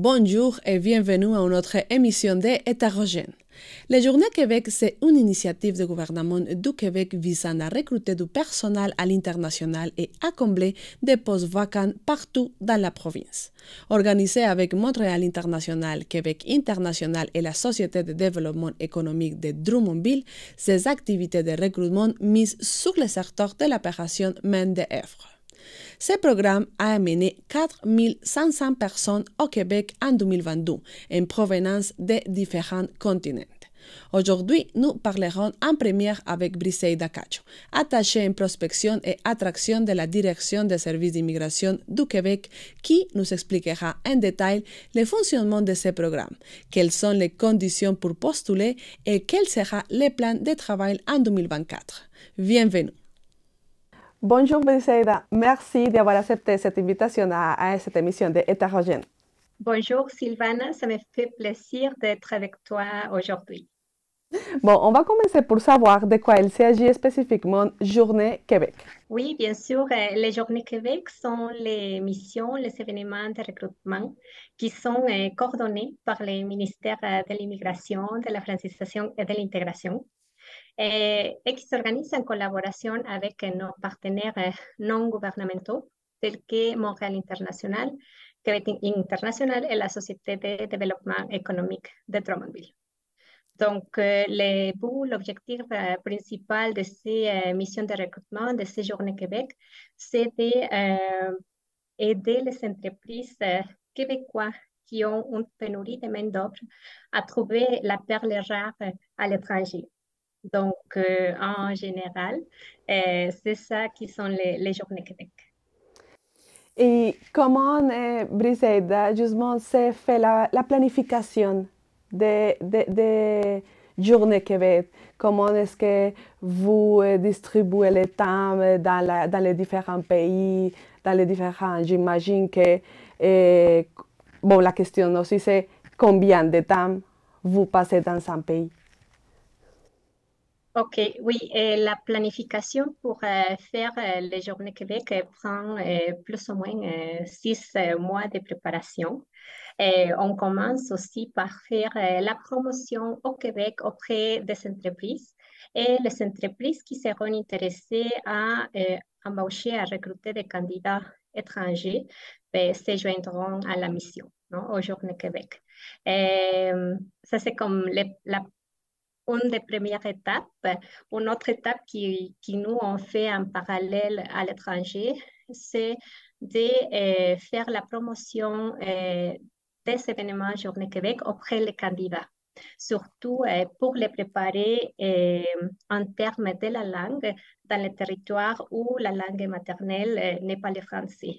Bonjour et bienvenue à une autre émission de Hétérogène. La Journée Québec, c'est une initiative du gouvernement du Québec visant à recruter du personnel à l'international et à combler des postes vacants partout dans la province. Organisée avec Montréal International, Québec International et la Société de développement économique de Drummondville, ces activités de recrutement misent sur le secteur de l'opération main d'œuvre. Ce programme a amené 4 500 personnes au Québec en 2022, en provenance de différents continents. Aujourd'hui, nous parlerons en première avec Briseida Cacho, attachée en prospection et attraction de la Direction des services d'immigration du Québec, qui nous expliquera en détail le fonctionnement de ce programme, quelles sont les conditions pour postuler et quel sera le plan de travail en 2024. Bienvenue. Bonjour Briseida, merci d'avoir accepté cette invitation à cette émission de Hétérogène. Bonjour Sylvana, ça me fait plaisir d'être avec toi aujourd'hui. Bon, on va commencer pour savoir de quoi il s'agit spécifiquement Journée Québec. Oui, bien sûr, les Journées Québec sont les missions, les événements de recrutement qui sont coordonnés par les ministères de l'immigration, de la francisation et de l'intégration et qui s'organisent en collaboration avec nos partenaires non gouvernementaux tels que Montréal International, Québec International et la Société de développement économique de Drummondville. Donc, l'objectif principal de ces missions de recrutement de ces Journées Québec, c'est d'aider les entreprises québécoises qui ont une pénurie de main-d'œuvre à trouver la perle rare à l'étranger. Donc, en général, c'est ça qui sont les Journées Québec. Et comment, Briseida, justement, s'est fait la planification de Journée Québec? Comment est-ce que vous distribuez les temps dans les différents pays, dans les différents... J'imagine que, bon, la question aussi, c'est combien de temps vous passez dans un pays? Ok, oui, la planification pour faire les Journées Québec prend plus ou moins 6 mois de préparation. On commence aussi par faire la promotion au Québec auprès des entreprises et les entreprises qui seront intéressées à embaucher, à recruter des candidats étrangers, se joindront à la mission, non, aux Journées Québec. Ça, c'est comme la une des premières étapes. Une autre étape qui nous on fait en parallèle à l'étranger, c'est de faire la promotion des événements Journée Québec auprès des candidats, surtout pour les préparer en termes de la langue dans les territoires où la langue maternelle n'est pas le français.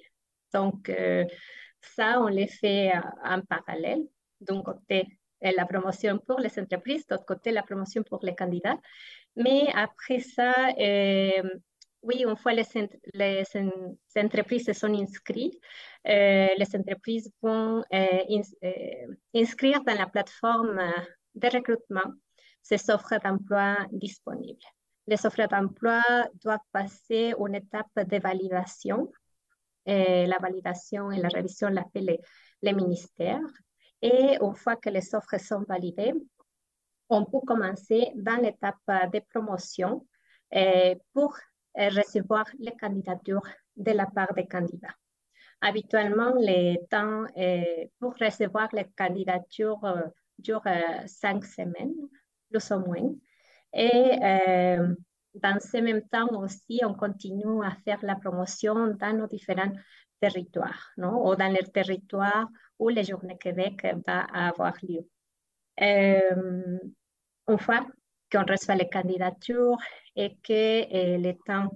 Donc, ça, on les fait en parallèle. D'un côté, la promotion pour les entreprises, d'autre côté, la promotion pour les candidats. Mais après ça, oui, une fois les entreprises se sont inscrites, les entreprises vont inscrire dans la plateforme de recrutement ces offres d'emploi disponibles. Les offres d'emploi doivent passer une étape de validation. La validation et la révision la fait les ministères. Et une fois que les offres sont validées, on peut commencer dans l'étape de promotion pour recevoir les candidatures de la part des candidats. Habituellement, les temps pour recevoir les candidatures durent 5 semaines, plus ou moins. Et dans ce même temps aussi, on continue à faire la promotion dans nos différents territoires, non? Ou dans les territoires où les Journées Québec va avoir lieu. Une fois qu'on reçoit les candidatures et que le temps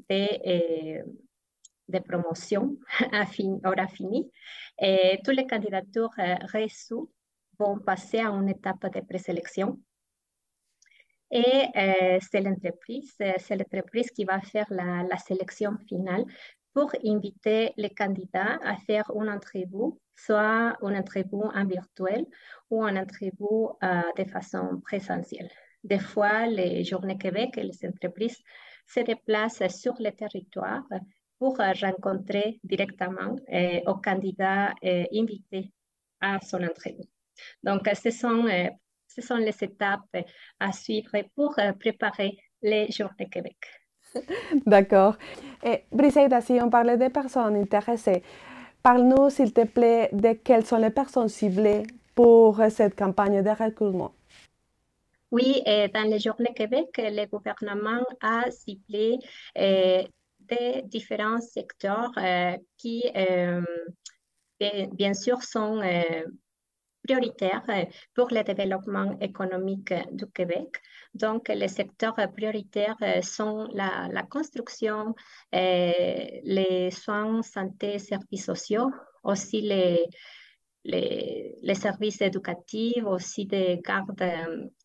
de promotion aura fini, toutes les candidatures reçues vont passer à une étape de présélection. Et c'est l'entreprise qui va faire la sélection finale pour inviter les candidats à faire une entrevue, soit une entrevue en virtuel ou une entrevue de façon présentielle. Des fois, les Journées Québec et les entreprises se déplacent sur le territoire pour rencontrer directement aux candidats invités à son entrevue. Donc, ce sont les étapes à suivre pour préparer les Journées Québec. D'accord. Et Briseida, si on parlait des personnes intéressées, parle-nous, s'il te plaît, de quelles sont les personnes ciblées pour cette campagne de recrutement. Oui, dans les Journées Québec, le gouvernement a ciblé euh, des différents secteurs qui, bien sûr, sont prioritaires pour le développement économique du Québec. Donc, les secteurs prioritaires sont la construction, les soins, santé, services sociaux, aussi les services éducatifs, aussi des gardes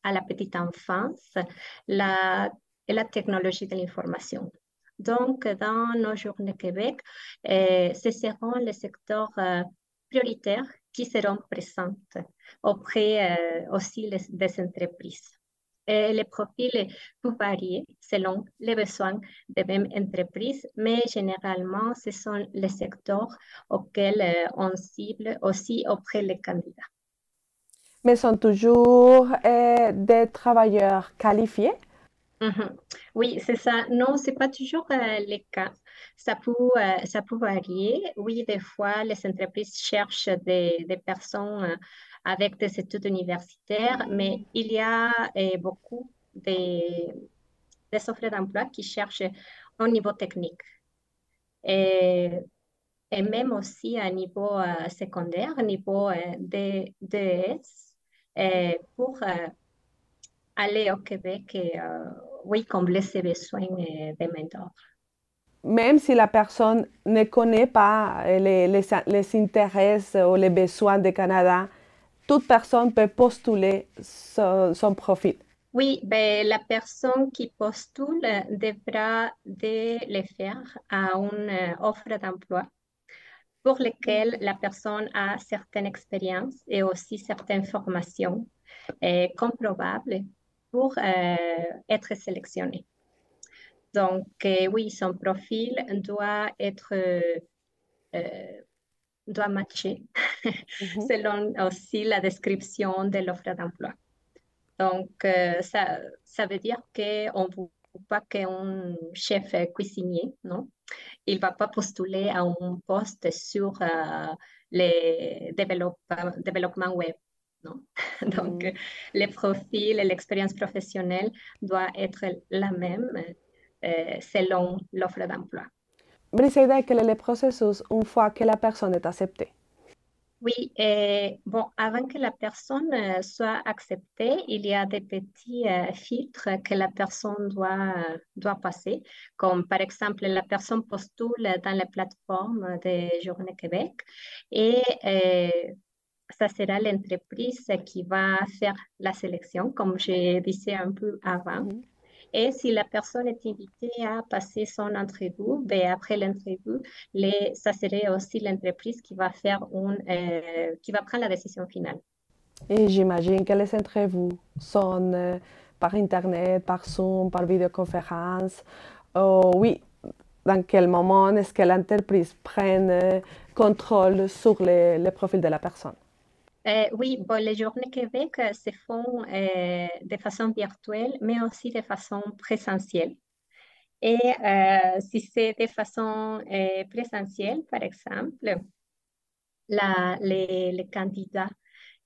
à la petite enfance, la, et la technologie de l'information. Donc, dans nos journées Québec, ce seront les secteurs prioritaires qui seront présents auprès aussi des entreprises. Et les profils peuvent varier selon les besoins des mêmes entreprises, mais généralement, ce sont les secteurs auxquels on cible aussi auprès des candidats. Mais sont toujours des travailleurs qualifiés. Mhm. Oui, c'est ça. Non, c'est pas toujours le cas. Ça peut varier. Oui, des fois, les entreprises cherchent des personnes avec des études universitaires, mais il y a beaucoup des offres d'emploi qui cherchent au niveau technique et, et même aussi à niveau secondaire, à niveau DES, pour aller au Québec et oui, combler ses besoins de main-d'œuvre. Même si la personne ne connaît pas les intérêts ou les besoins du Canada, toute personne peut postuler son profil. Oui, ben, la personne qui postule devra de le faire à une offre d'emploi pour laquelle la personne a certaines expériences et aussi certaines formations comprobables pour être sélectionnée. Donc, oui, son profil euh, doit matcher Mhm. selon aussi la description de l'offre d'emploi. Donc, ça veut dire qu'on ne veut pas qu'un chef cuisinier, non? Il ne va pas postuler à un poste sur le développement web, non? Donc, Mm. les profils et l'expérience professionnelle doivent être la même selon l'offre d'emploi. Briseida, quel est le processus une fois que la personne est acceptée? Oui, bon, avant que la personne soit acceptée, il y a des petits filtres que la personne doit passer, comme par exemple la personne postule dans les plateformes de Journée Québec et ça sera l'entreprise qui va faire la sélection, comme je disais un peu avant. Mhm. Et si la personne est invitée à passer son entrevue, ben après l'entrevue, ça serait aussi l'entreprise qui va qui va prendre la décision finale. Et j'imagine que les entrevues sont par Internet, par Zoom, par vidéoconférence. Oh, oui, dans quel moment est-ce que l'entreprise prenne contrôle sur le profil de la personne? Oui, bon, les journées Québec se font de façon virtuelle, mais aussi de façon présentielle. Et si c'est de façon présentielle, par exemple, les candidats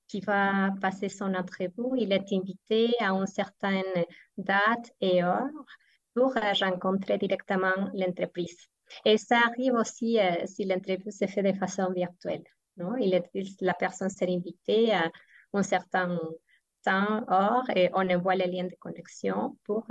qui va passer son entrevue, il est invité à une certaine date et heure pour rencontrer directement l'entreprise. Et ça arrive aussi si l'entrevue se fait de façon virtuelle. Non? La personne sera invitée à un certain temps, heure, et on envoie le lien de connexion pour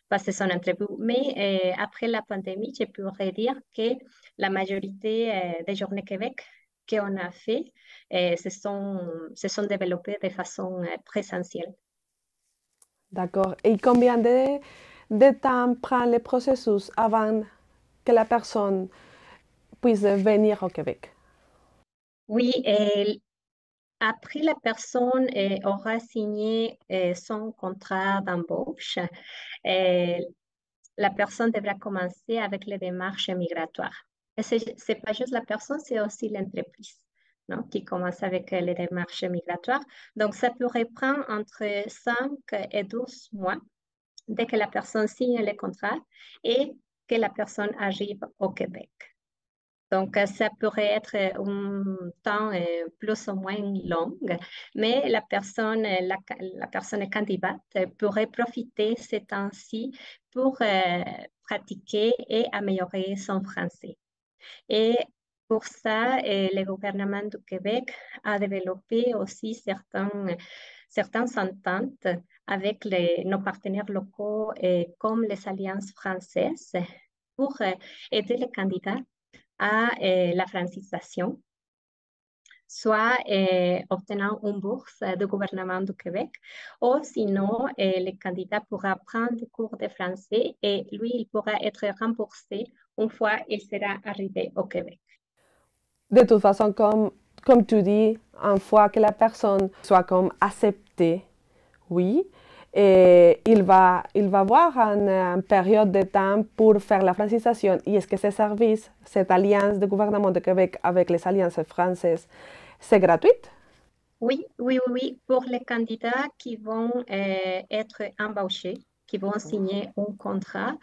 passer son entrevue. Mais après la pandémie, je pourrais dire que la majorité des journées Québec qu'on a fait se sont développées de façon présentielle. D'accord. Et combien de temps prend le processus avant que la personne puisse venir au Québec? Oui, après la personne aura signé son contrat d'embauche, euh, la personne devra commencer avec les démarches migratoires. Et c'est pas juste la personne, c'est aussi l'entreprise. non, qui commence avec les démarches migratoires. Donc, ça pourrait prendre entre 5 et 12 mois dès que la personne signe le contrat et que la personne arrive au Québec. Donc, ça pourrait être un temps plus ou moins long, mais la personne candidate pourrait profiter ces temps-ci pour pratiquer et améliorer son français. Et pour ça, le gouvernement du Québec a développé aussi certaines ententes avec nos partenaires locaux comme les alliances françaises pour aider les candidats à la francisation, soit obtenant une bourse du gouvernement du Québec, ou sinon, le candidat pourra prendre des cours de français et lui, il pourra être remboursé une fois il sera arrivé au Québec. De toute façon, comme tu dis, une fois que la personne soit comme acceptée, oui, et il va avoir une période de temps pour faire la francisation. Et est-ce que ce service, cette alliance de gouvernement de Québec avec les alliances françaises, c'est gratuit? Oui, oui, oui, oui. Pour les candidats qui vont être embauchés, qui vont signer un contrat,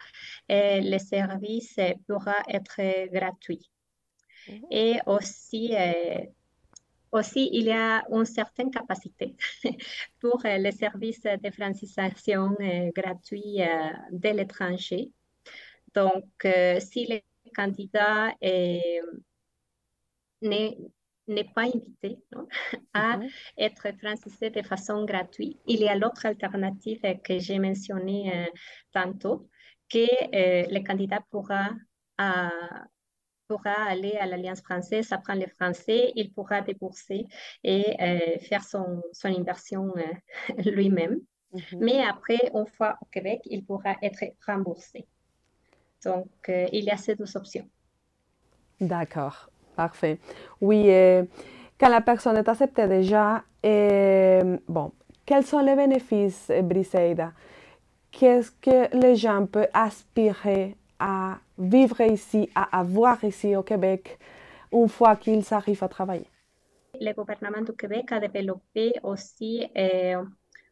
le service pourra être gratuit. Et aussi, il y a une certaine capacité pour les services de francisation gratuits de l'étranger. Donc, si le candidat n'est n'est pas invité, non, à être francisé de façon gratuite, il y a l'autre alternative que j'ai mentionnée tantôt, que le candidat euh, pourra aller à l'Alliance française, apprendre le français, il pourra débourser et faire son inversion lui-même. Mais après, une fois au Québec, il pourra être remboursé. Donc, il y a ces deux options. D'accord, parfait. Oui, quand la personne est acceptée déjà, bon, quels sont les bénéfices, Briseida? Qu'est-ce que les gens peuvent aspirer à vivre ici, à avoir ici au Québec, une fois qu'ils arrivent à travailler? Le gouvernement du Québec a développé aussi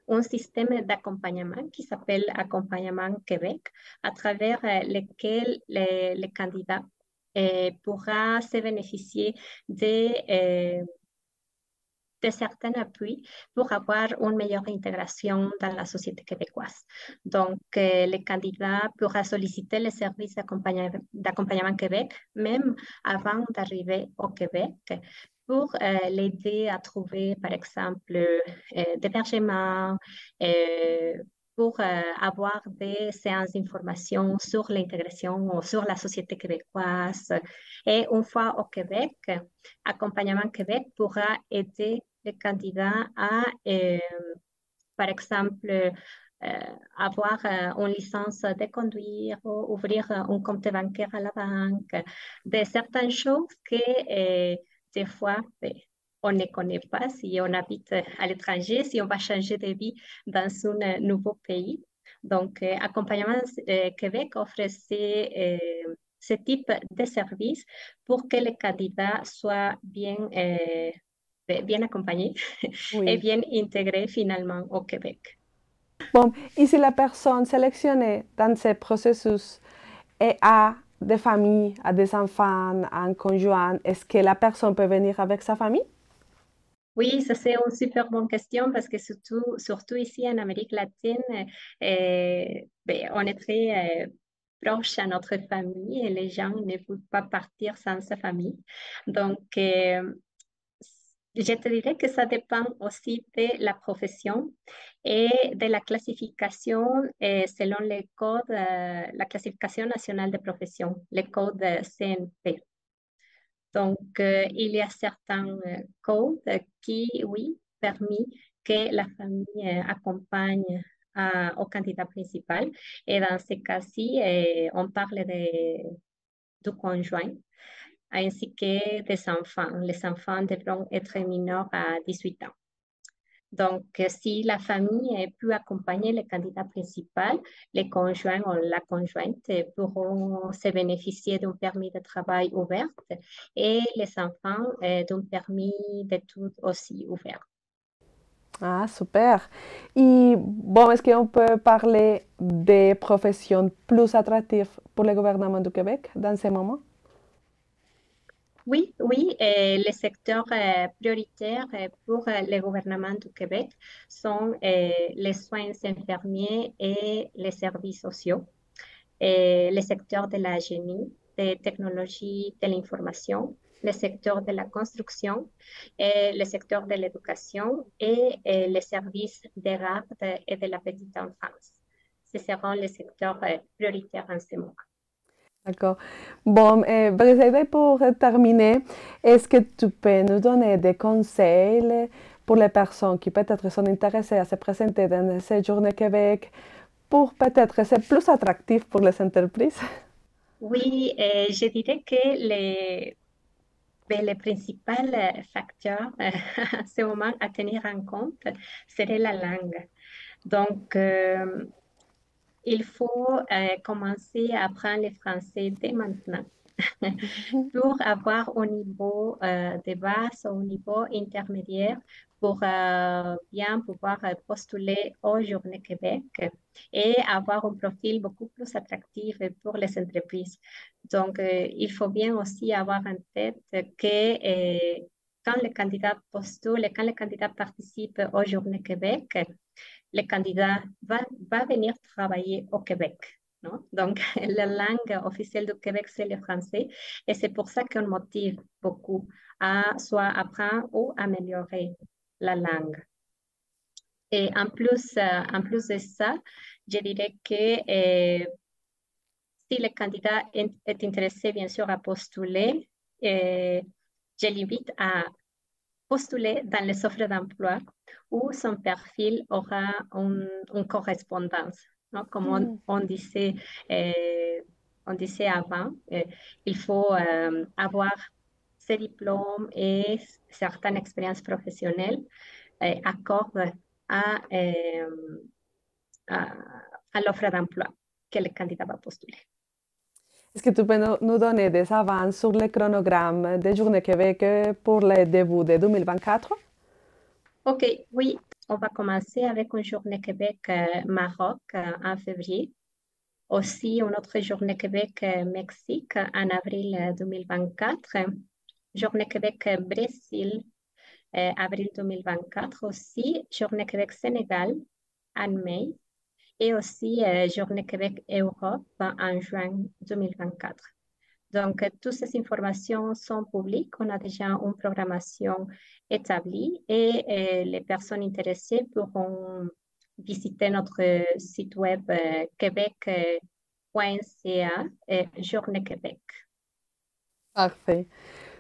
un système d'accompagnement qui s'appelle Accompagnement Québec, à travers lequel les candidats pourra se bénéficier de certains appuis pour avoir une meilleure intégration dans la société québécoise. Donc, le candidat pourra solliciter les services d'accompagnement Québec, même avant d'arriver au Québec, pour l'aider à trouver, par exemple, d'hébergement, pour avoir des séances d'information sur l'intégration ou sur la société québécoise. Et une fois au Québec, Accompagnement Québec pourra aider les candidats à, par exemple, avoir une licence de conduire ou ouvrir un compte bancaire à la banque, de certaines choses que des fois, on ne connaît pas si on habite à l'étranger, si on va changer de vie dans un nouveau pays. Donc, Accompagnement Québec offre ce type de service pour que les candidats soient bien accompagnés et Oui. bien intégrés finalement au Québec. Bon, et si la personne sélectionnée dans ce processus a des familles, a des enfants, un conjoint, est-ce que la personne peut venir avec sa famille? Oui, ça c'est une super bonne question parce que surtout ici en Amérique latine, on est très proche à notre famille et les gens ne peuvent pas partir sans sa famille. Donc, je te dirais que ça dépend aussi de la profession et de la classification selon les codes, la classification nationale de profession, le code CNP. Donc, il y a certains codes qui, oui, permettent que la famille accompagne au candidat principal. Et dans ce cas-ci, on parle du conjoint ainsi que des enfants. Les enfants devront être mineurs à 18 ans. Donc, si la famille peut accompagner le candidat principal, les conjoints ou la conjointe pourront se bénéficier d'un permis de travail ouvert et les enfants d'un permis d'études aussi ouvert. Ah, super. Y bon, est-ce qu'on peut parler des professions plus attractives pour le gouvernement du Québec dans ce moment? Oui, oui, les secteurs prioritaires pour le gouvernement du Québec sont les soins infirmiers et les services sociaux, et les secteurs de la génie, des technologies de l'information, le secteur de la construction, et le secteur de l'éducation et les services de garde et de la petite enfance. Ce seront les secteurs prioritaires en ce moment. D'accord. Bon, Briseide, pour terminer, est-ce que tu peux nous donner des conseils pour les personnes qui peut-être sont intéressées à se présenter dans cette journée Québec pour peut-être ser plus attractif pour les entreprises? Oui, je dirais que le principal facteur à ce moment à tenir en compte serait la langue. Donc, il faut commencer à apprendre le français dès maintenant pour avoir au niveau de base, au niveau intermédiaire, pour bien pouvoir postuler aux Journées Québec et avoir un profil beaucoup plus attractif pour les entreprises. Donc, il faut bien aussi avoir en tête que quand le candidat postule, quand le candidat participe aux Journées Québec, le candidat va venir travailler au Québec. Non? Donc, la langue officielle du Québec, c'est le français. Et c'est pour ça qu'on motive beaucoup à soit apprendre ou améliorer la langue. Et en plus de ça, je dirais que si le candidat est intéressé, bien sûr, à postuler, je l'invite à postuler dans les offres d'emploi où son profil aura une correspondance. Non? Comme euh, on disait avant, il faut avoir ses diplômes et certaines expériences professionnelles accordent à, euh, à, à l'offre d'emploi que le candidat va postuler. Est-ce que tu peux nous donner des avances sur le chronogramme des Journées Québec pour le début de 2024? OK, oui, on va commencer avec une journée Québec Maroc en février. Aussi, une autre journée Québec Mexique en avril 2024. Journée Québec Brésil avril 2024 aussi. Journée Québec Sénégal en mai. Et aussi Journée Québec Europe en juin 2024. Donc, toutes ces informations sont publiques. On a déjà une programmation établie et les personnes intéressées pourront visiter notre site web québec.ca Journée Québec. Parfait.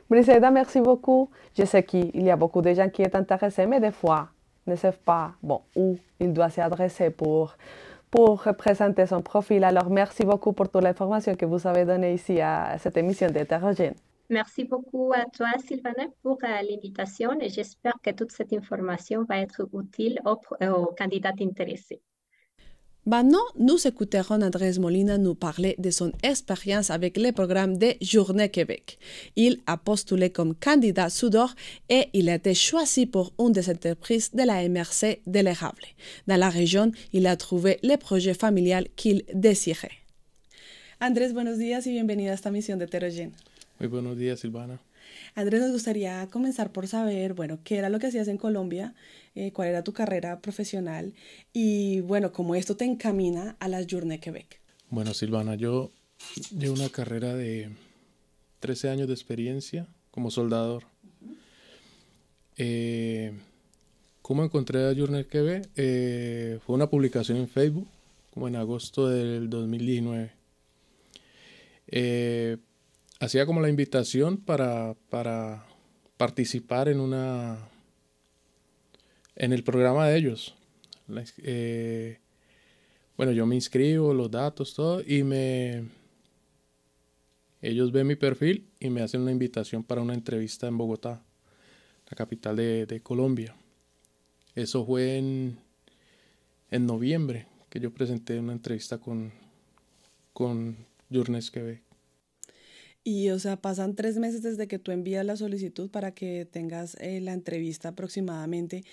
Briseida, merci beaucoup. Je sais qu'il y a beaucoup de gens qui sont intéressés, mais des fois ne savent pas bon, où il doit s'adresser pour représenter son profil. Alors, merci beaucoup pour toute l'information que vous avez donnée ici à cette émission d'Hétérogène. Merci beaucoup à toi, Sylvana, pour l'invitation et j'espère que toute cette information va être utile aux candidats intéressés. Maintenant, nous écouterons Andrés Molina nous parler de son expérience avec le programme de Journée Québec. Il a postulé comme candidat Sudor et il a été choisi pour une des entreprises de la MRC de l'érable. Dans la région, il a trouvé le projet familial qu'il désirait. Andrés, buenos días y bienvenido a esta misión de Heterogène. Muy buenos días, Silvana. Andrés, nos gustaría comenzar por saber, bueno, qué era lo que hacías en Colombia, cuál era tu carrera profesional y, bueno, cómo esto te encamina a las Journées Québec. Bueno, Silvana, yo llevo una carrera de 13 años de experiencia como soldador. ¿Cómo encontré a Journée Québec? Fue una publicación en Facebook, como en agosto del 2019. Hacía como la invitación para participar en el programa de ellos. Bueno, yo me inscribo, los datos, todo, y ellos ven mi perfil y me hacen una invitación para una entrevista en Bogotá, la capital de Colombia. Eso fue en noviembre, que yo presenté una entrevista con Journées Québec. Y, o sea, pasan 3 meses desde que tú envías la solicitud para que tengas la entrevista aproximadamente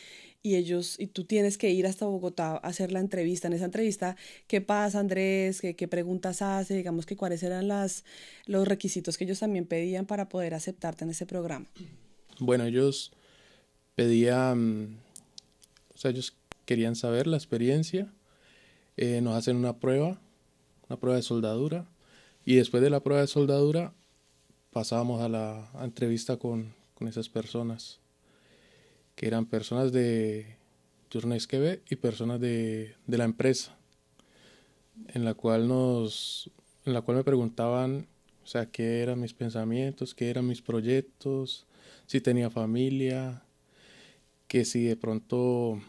y tú tienes que ir hasta Bogotá a hacer la entrevista. En esa entrevista, ¿qué pasa, Andrés? ¿Qué preguntas hace? Digamos que cuáles eran los requisitos que ellos también pedían para poder aceptarte en ese programa. Bueno, ellos pedían, o sea, ellos querían saber la experiencia, nos hacen una prueba de soldadura, y después de la prueba de soldadura pasábamos a la entrevista con esas personas, que eran personas de Journées Québec y personas de la empresa, en la cual me preguntaban, o sea, qué eran mis pensamientos, qué eran mis proyectos, si tenía familia, que si de pronto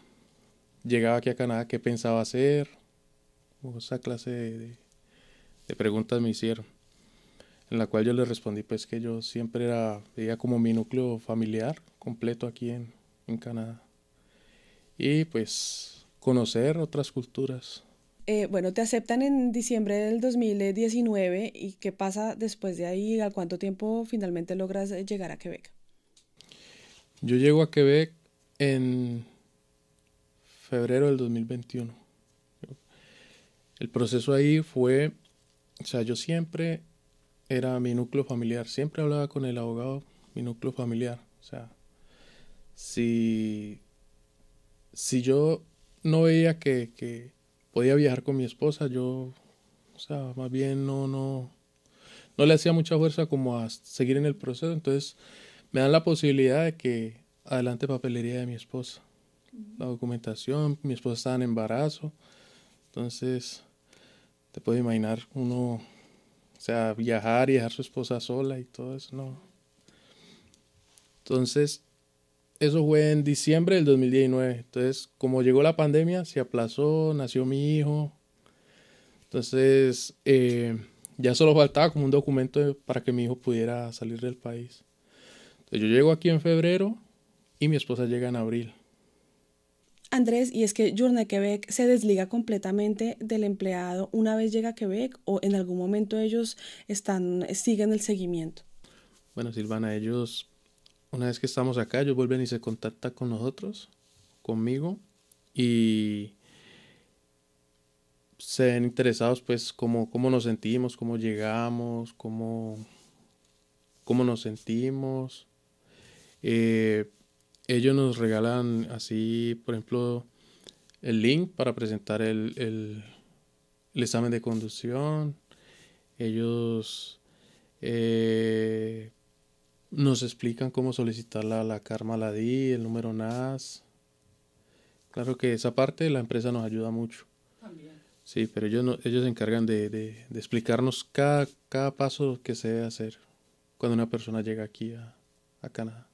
llegaba aquí a Canadá, qué pensaba hacer, o esa clase de preguntas me hicieron, en la cual yo les respondí pues que yo siempre veía como mi núcleo familiar completo aquí en Canadá, y pues conocer otras culturas. Bueno, te aceptan en diciembre del 2019 y ¿qué pasa después de ahí? ¿A cuánto tiempo finalmente logras llegar a Quebec? Yo llego a Quebec en febrero del 2021. El proceso ahí fue, o sea, yo siempre era mi núcleo familiar, siempre hablaba con el abogado, mi núcleo familiar. O sea, si yo no veía que podía viajar con mi esposa, yo, o sea, más bien no le hacía mucha fuerza como a seguir en el proceso. Entonces me dan la posibilidad de que adelante papelería de mi esposa, la documentación, mi esposa estaba en embarazo, entonces te puedes imaginar uno, o sea, viajar y dejar a su esposa sola y todo eso, no. Entonces, eso fue en diciembre del 2019. Entonces, como llegó la pandemia, se aplazó, nació mi hijo. Entonces, ya solo faltaba como un documento para que mi hijo pudiera salir del país. Entonces, yo llego aquí en febrero y mi esposa llega en abril. Andrés, y es que Journée Québec se desliga completamente del empleado una vez llega a Quebec o en algún momento ellos siguen el seguimiento. Bueno, Silvana, ellos, una vez que estamos acá, ellos vuelven y se contactan con nosotros, conmigo, y se ven interesados pues cómo nos sentimos, cómo llegamos, cómo nos sentimos. Eh, Ellos nos regalan así, por ejemplo, el link para presentar el examen de conducción. Ellos nos explican cómo solicitar la Karma Ladí, el número NAS. Claro que esa parte la empresa nos ayuda mucho. Sí, pero ellos se encargan de explicarnos cada paso que se debe hacer cuando una persona llega aquí a Canadá.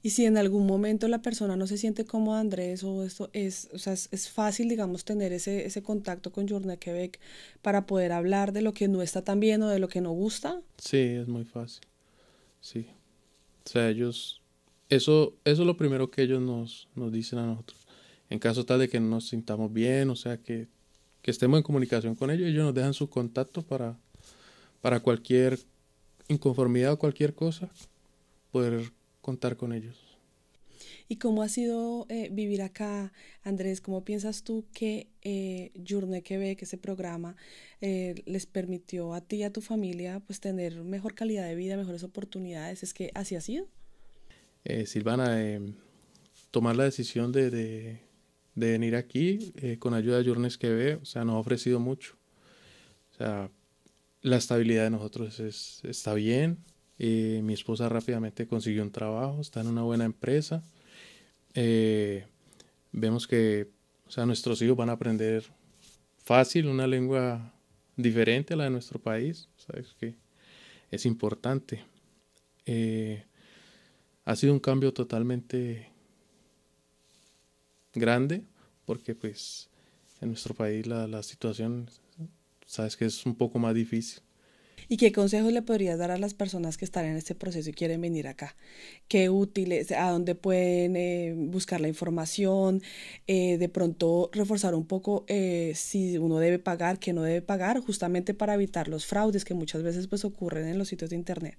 Y si en algún momento la persona no se siente cómoda, Andrés, o esto o sea, es fácil, digamos, tener ese contacto con Journée Québec para poder hablar de lo que no está tan bien o de lo que no gusta. Sí, es muy fácil. Sí. O sea, eso es lo primero que ellos nos dicen a nosotros. En caso tal de que no nos sintamos bien, o sea, que estemos en comunicación con ellos nos dejan su contacto para cualquier inconformidad o cualquier cosa, poder contar con ellos. ¿Y cómo ha sido vivir acá, Andrés? ¿Cómo piensas tú que Journée Québec, ese programa, les permitió a ti y a tu familia pues tener mejor calidad de vida, mejores oportunidades? ¿Es que así ha sido? Silvana, tomar la decisión de venir aquí con ayuda de Journées Québec, o sea, nos ha ofrecido mucho. O sea, la estabilidad de nosotros está bien. Mi esposa rápidamente consiguió un trabajo, está en una buena empresa. Vemos que, o sea, nuestros hijos van a aprender fácil una lengua diferente a la de nuestro país. Sabes que es importante. Ha sido un cambio totalmente grande porque pues en nuestro país la situación, sabes que es un poco más difícil. ¿Y qué consejos le podrías dar a las personas que están en este proceso y quieren venir acá? ¿Qué útiles, a dónde pueden buscar la información? De pronto reforzar un poco si uno debe pagar, qué no debe pagar, justamente para evitar los fraudes que muchas veces pues ocurren en los sitios de internet.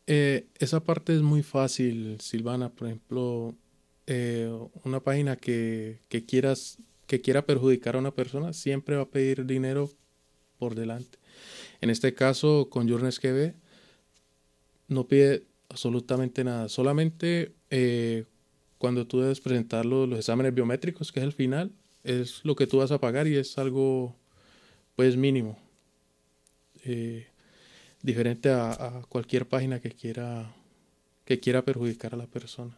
Esa parte es muy fácil, Silvana. Por ejemplo, una página que quiera perjudicar a una persona siempre va a pedir dinero por delante. En este caso, con JournalsQB no pide absolutamente nada. Solamente cuando tú debes presentar los exámenes biométricos, que es el final, es lo que tú vas a pagar y es algo pues mínimo. Diferente a cualquier página que quiera perjudicar a la persona.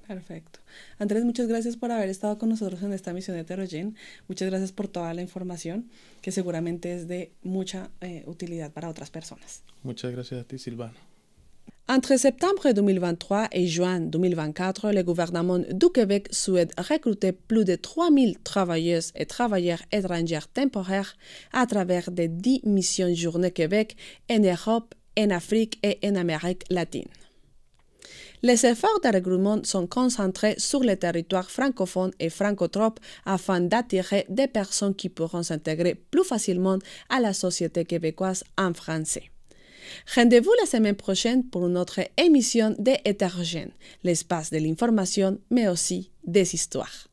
Perfecto. Andrés, muchas gracias por haber estado con nosotros en esta misión de Heterogen. Muchas gracias por toda la información que seguramente es de mucha utilidad para otras personas. Muchas gracias a ti, Silvana. Entre septembre 2023 et juin 2024, le gouvernement du Québec souhaite recruter plus de 3000 travailleuses et travailleurs étrangers temporaires à travers des 10 missions Journée Québec en Europe, en Afrique et en Amérique latine. Les efforts de recrutement sont concentrés sur les territoires francophones et francotropes afin d'attirer des personnes qui pourront s'intégrer plus facilement à la société québécoise en français. Rendez-vous la semaine prochaine pour une autre émission de Hétérogène, l'espace de l'information, mais aussi des histoires.